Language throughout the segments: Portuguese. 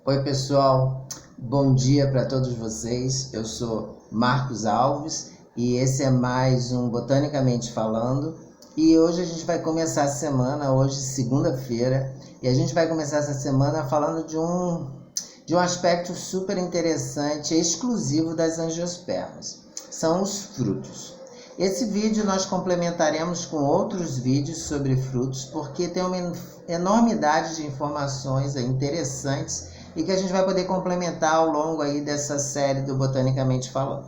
Oi pessoal, bom dia para todos vocês. Eu sou Marcos Alves e esse é mais um Botanicamente Falando. E hoje a gente vai começar a semana, hoje segunda-feira, e a gente vai começar essa semana falando de um aspecto super interessante, exclusivo das angiospermas. São os frutos. Esse vídeo nós complementaremos com outros vídeos sobre frutos, porque tem uma enormidade de informações interessantes e que a gente vai poder complementar ao longo aí dessa série do Botanicamente Falando.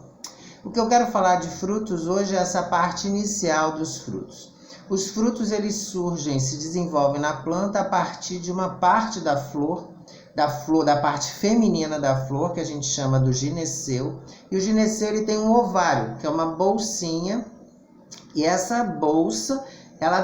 O que eu quero falar de frutos hoje é essa parte inicial dos frutos. Os frutos eles surgem, se desenvolvem na planta a partir de uma parte da flor, da parte feminina da flor, que a gente chama do gineceu. E o gineceu ele tem um ovário, que é uma bolsinha, e essa bolsa,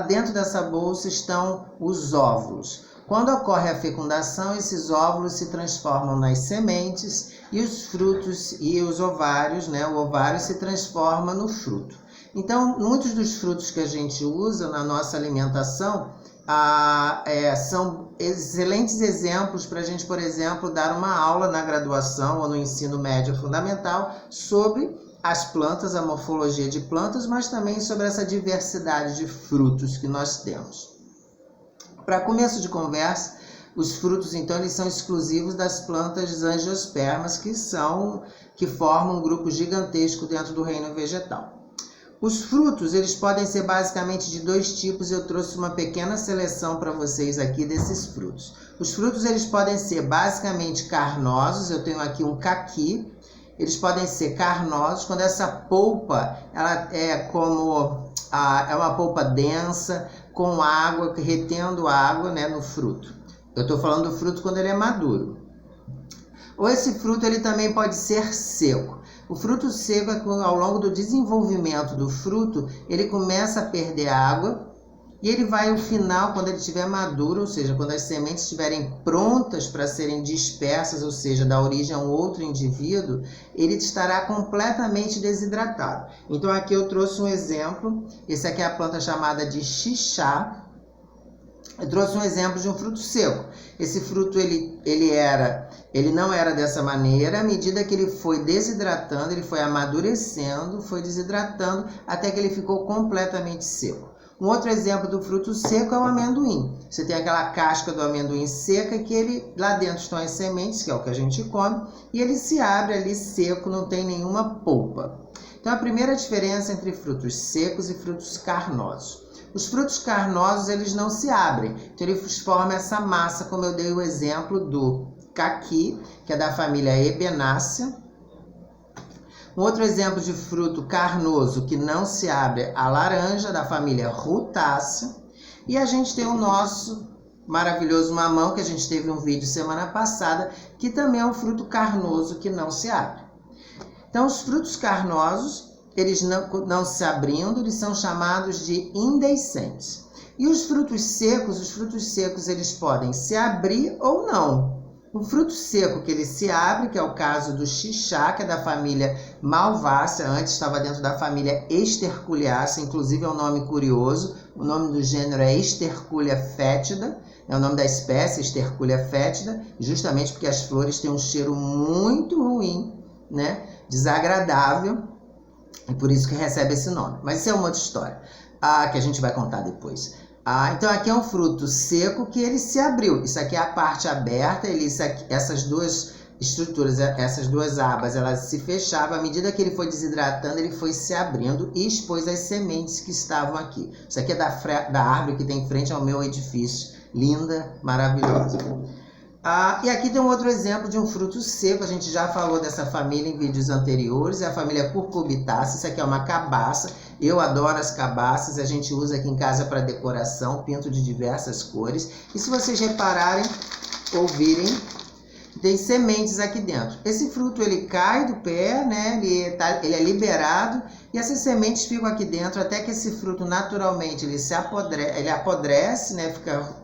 dentro dessa bolsa estão os óvulos. Quando ocorre a fecundação, esses óvulos se transformam nas sementes e os frutos e os ovários, o ovário se transforma no fruto. Então, muitos dos frutos que a gente usa na nossa alimentação são excelentes exemplos para a gente, por exemplo, dar uma aula na graduação ou no ensino médio fundamental sobre as plantas, a morfologia de plantas, mas também sobre essa diversidade de frutos que nós temos. Para começo de conversa, os frutos, então, eles são exclusivos das plantas angiospermas, que formam um grupo gigantesco dentro do reino vegetal. Os frutos, eles podem ser basicamente de dois tipos, eu trouxe uma pequena seleção para vocês aqui desses frutos. Os frutos, eles podem ser basicamente carnosos, eu tenho aqui um caqui, eles podem ser carnosos, quando essa polpa, ela é uma polpa densa, com água, retendo água, no fruto. Eu estou falando do fruto quando ele é maduro. Ou esse fruto ele também pode ser seco. O fruto seco é que ao longo do desenvolvimento do fruto, ele começa a perder água e ele vai ao final, quando ele estiver maduro, ou seja, quando as sementes estiverem prontas para serem dispersas, ou seja, dar origem a um outro indivíduo, ele estará completamente desidratado. Então aqui eu trouxe um exemplo, esse aqui é a planta chamada de xixá. Eu trouxe um exemplo de um fruto seco. Esse fruto ele não era dessa maneira, à medida que ele foi desidratando, ele foi amadurecendo, foi desidratando, até que ele ficou completamente seco. Um outro exemplo do fruto seco é o amendoim. Você tem aquela casca do amendoim seca que lá dentro estão as sementes, que é o que a gente come, e ele se abre ali seco, não tem nenhuma polpa. Então a primeira diferença entre frutos secos e frutos carnosos. Os frutos carnosos, eles não se abrem, então eles formam essa massa, como eu dei o exemplo do caqui, que é da família Ebenácea. Um outro exemplo de fruto carnoso que não se abre, a laranja, da família Rutácea. E a gente tem o nosso maravilhoso mamão, que a gente teve um vídeo semana passada, que também é um fruto carnoso que não se abre. Então, os frutos carnosos, eles não se abrindo, eles são chamados de indehiscentes. E os frutos secos, eles podem se abrir ou não. O fruto seco que ele se abre, que é o caso do xixá, que é da família Malvácea, antes estava dentro da família Esterculiácea, inclusive é um nome curioso, o nome do gênero é Esterculia fétida, é o nome da espécie, Esterculia fétida, justamente porque as flores têm um cheiro muito ruim, desagradável, e por isso que recebe esse nome. Mas isso é uma outra história, que a gente vai contar depois. Então aqui é um fruto seco que ele se abriu. Isso aqui é a parte aberta, essas duas estruturas, essas duas abas, elas se fechavam. À medida que ele foi desidratando, ele foi se abrindo e expôs as sementes que estavam aqui. Isso aqui é da árvore que tem em frente ao meu edifício. Linda, maravilhosa. E aqui tem um outro exemplo de um fruto seco. A gente já falou dessa família em vídeos anteriores. É a família Cucurbitaceae. Isso aqui é uma cabaça. Eu adoro as cabaças. A gente usa aqui em casa para decoração. Pinto de diversas cores. E se vocês repararem, ouvirem, tem sementes aqui dentro. Esse fruto ele cai do pé, ele é liberado. E essas sementes ficam aqui dentro até que esse fruto naturalmente ele apodrece, fica...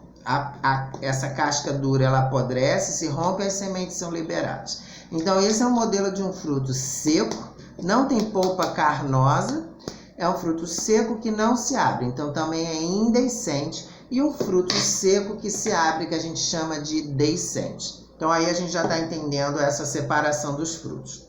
essa casca dura, ela apodrece, se rompe e as sementes são liberadas. Então esse é um modelo de um fruto seco, não tem polpa carnosa, é um fruto seco que não se abre, então também é indehiscente, e um fruto seco que se abre, que a gente chama de dehiscente. Então aí a gente já está entendendo essa separação dos frutos.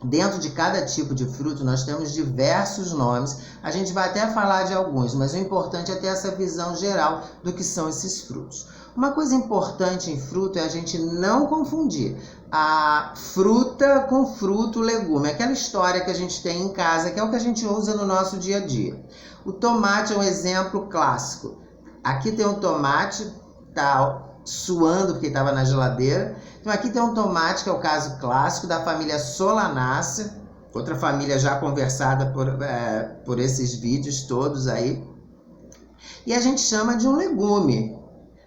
Dentro de cada tipo de fruto, nós temos diversos nomes. A gente vai até falar de alguns, mas o importante é ter essa visão geral do que são esses frutos. Uma coisa importante em fruto é a gente não confundir a fruta com fruto, legume. Aquela história que a gente tem em casa, que é o que a gente usa no nosso dia a dia. O tomate é um exemplo clássico. Aqui tem um tomate, tá suando porque estava na geladeira. Então aqui tem um tomate, que é o caso clássico da família Solanaceae, outra família já conversada por esses vídeos todos aí. E a gente chama de um legume.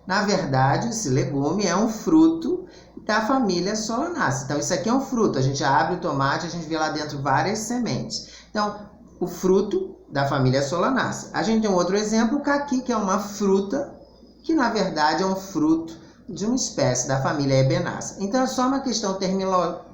Na verdade, esse legume é um fruto da família Solanaceae. Então isso aqui é um fruto, a gente abre o tomate, a gente vê lá dentro várias sementes. Então, o fruto da família Solanaceae. A gente tem um outro exemplo, o caqui, que é uma fruta, que na verdade é um fruto de uma espécie da família Ebenaceae. Então é só uma questão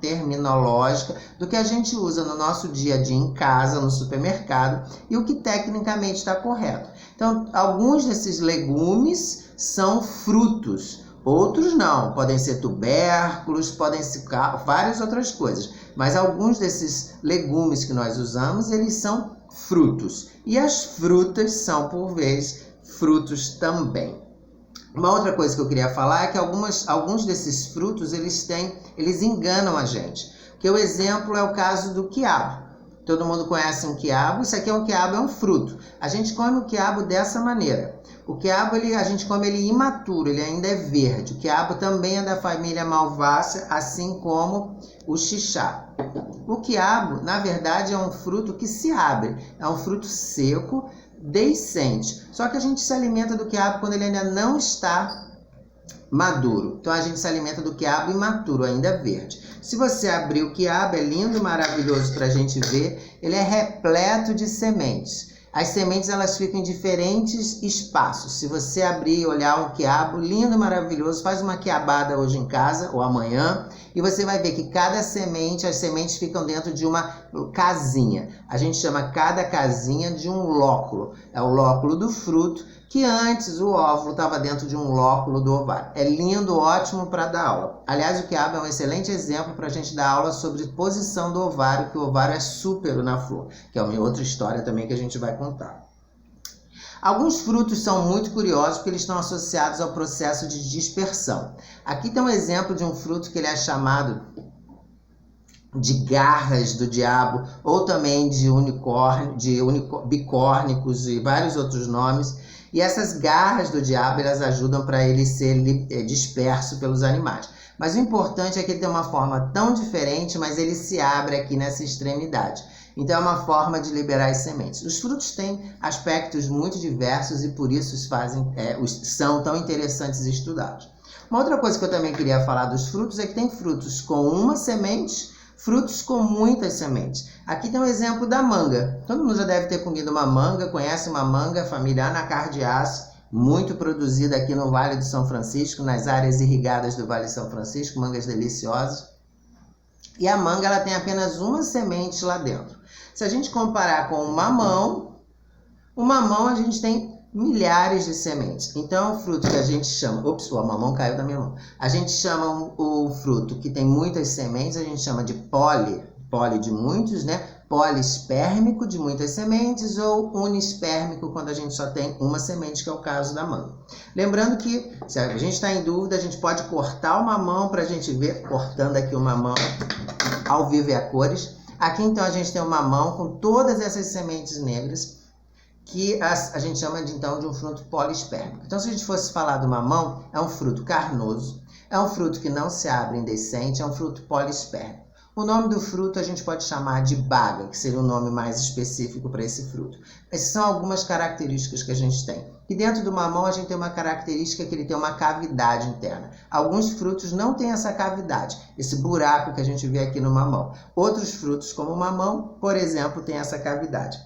terminológica do que a gente usa no nosso dia a dia em casa, no supermercado, e o que tecnicamente está correto. Então, alguns desses legumes são frutos, outros não. Podem ser tubérculos, podem ser várias outras coisas. Mas alguns desses legumes que nós usamos, eles são frutos. E as frutas são, por vez, frutos também. Uma outra coisa que eu queria falar é que alguns desses frutos, eles enganam a gente. Porque o exemplo é o caso do quiabo. Todo mundo conhece um quiabo. Isso aqui quiabo é um fruto. A gente come o quiabo dessa maneira. O quiabo, a gente come ele imaturo, ele ainda é verde. O quiabo também é da família Malvácea, assim como o xixá. O quiabo, na verdade, é um fruto que se abre. É um fruto seco, deiscente. Só que a gente se alimenta do quiabo quando ele ainda não está maduro. Então a gente se alimenta do quiabo imaturo, ainda verde. Se você abrir o quiabo, é lindo, maravilhoso para a gente ver. Ele é repleto de sementes. As sementes, elas ficam em diferentes espaços. Se você abrir e olhar um quiabo lindo, maravilhoso, faz uma quiabada hoje em casa ou amanhã, e você vai ver que cada semente, as sementes ficam dentro de uma casinha. A gente chama cada casinha de um lóculo. É o lóculo do fruto, que antes o óvulo estava dentro de um lóculo do ovário. É lindo, ótimo para dar aula. Aliás, o quiabo é um excelente exemplo para a gente dar aula sobre posição do ovário, que o ovário é súpero na flor, que é uma outra história também que a gente vai contar. Alguns frutos são muito curiosos porque eles estão associados ao processo de dispersão. Aqui tem um exemplo de um fruto que ele é chamado de garras do diabo, ou também de bicórnicos e vários outros nomes. E essas garras do diabo, elas ajudam para ele ser disperso pelos animais. Mas o importante é que ele tem uma forma tão diferente, mas ele se abre aqui nessa extremidade. Então é uma forma de liberar as sementes. Os frutos têm aspectos muito diversos e por isso são tão interessantes e estudados. Uma outra coisa que eu também queria falar dos frutos é que tem frutos com uma semente, frutos com muitas sementes. Aqui tem um exemplo da manga. Todo mundo já deve ter comido uma manga, conhece uma manga, família Anacardiaceae, muito produzida aqui no Vale do São Francisco, nas áreas irrigadas do Vale de São Francisco, mangas deliciosas. E a manga, ela tem apenas uma semente lá dentro. Se a gente comparar com o mamão a gente tem milhares de sementes. Então, é um fruto que a gente chama... Ops, o mamão caiu da minha mão. A gente chama o fruto que tem muitas sementes, a gente chama de poli de muitos, né? Poliespérmico, de muitas sementes, ou uniespérmico, quando a gente só tem uma semente, que é o caso da manga. Lembrando que, se a gente está em dúvida, a gente pode cortar o mamão para a gente ver, cortando aqui o mamão ao vivo e a cores. Aqui, então, a gente tem um mamão com todas essas sementes negras, que a gente chama então de um fruto poliespérmico. Então, se a gente fosse falar do mamão, é um fruto carnoso, é um fruto que não se abre indecente, é um fruto poliespérmico. O nome do fruto a gente pode chamar de baga, que seria o nome mais específico para esse fruto. Essas são algumas características que a gente tem. E dentro do mamão a gente tem uma característica que ele tem uma cavidade interna. Alguns frutos não têm essa cavidade, esse buraco que a gente vê aqui no mamão. Outros frutos, como o mamão, por exemplo, têm essa cavidade.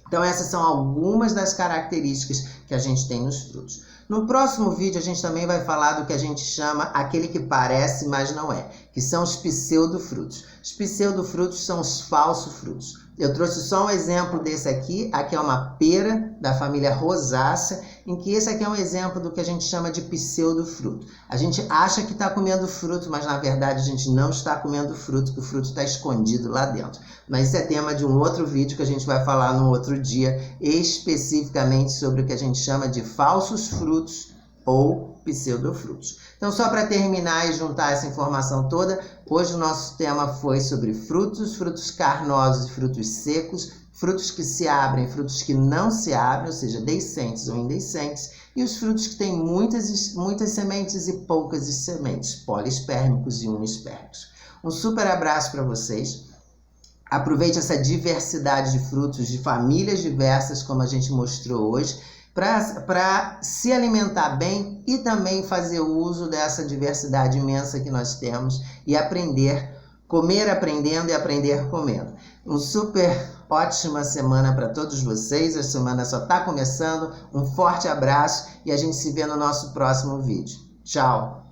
Então essas são algumas das características que a gente tem nos frutos. No próximo vídeo a gente também vai falar do que a gente chama aquele que parece, mas não é, que são os pseudofrutos. Os pseudofrutos são os falsos frutos. Eu trouxe só um exemplo desse aqui. Aqui é uma pera da família Rosácea em que esse aqui é um exemplo do que a gente chama de pseudofruto. A gente acha que está comendo fruto, mas na verdade a gente não está comendo fruto, que o fruto está escondido lá dentro. Mas isso é tema de um outro vídeo que a gente vai falar num outro dia, especificamente sobre o que a gente chama de falsos frutos ou pseudofrutos. Então, só para terminar e juntar essa informação toda, hoje o nosso tema foi sobre frutos, frutos carnosos e frutos secos, frutos que se abrem, frutos que não se abrem, ou seja, deiscentes ou indeiscentes, e os frutos que têm muitas sementes e poucas sementes, poliespérmicos e uniespérmicos. Um super abraço para vocês. Aproveite essa diversidade de frutos, de famílias diversas, como a gente mostrou hoje, para se alimentar bem e também fazer uso dessa diversidade imensa que nós temos e aprender, comer aprendendo e aprender comendo. Um super ótima semana para todos vocês, a semana só está começando, um forte abraço e a gente se vê no nosso próximo vídeo. Tchau!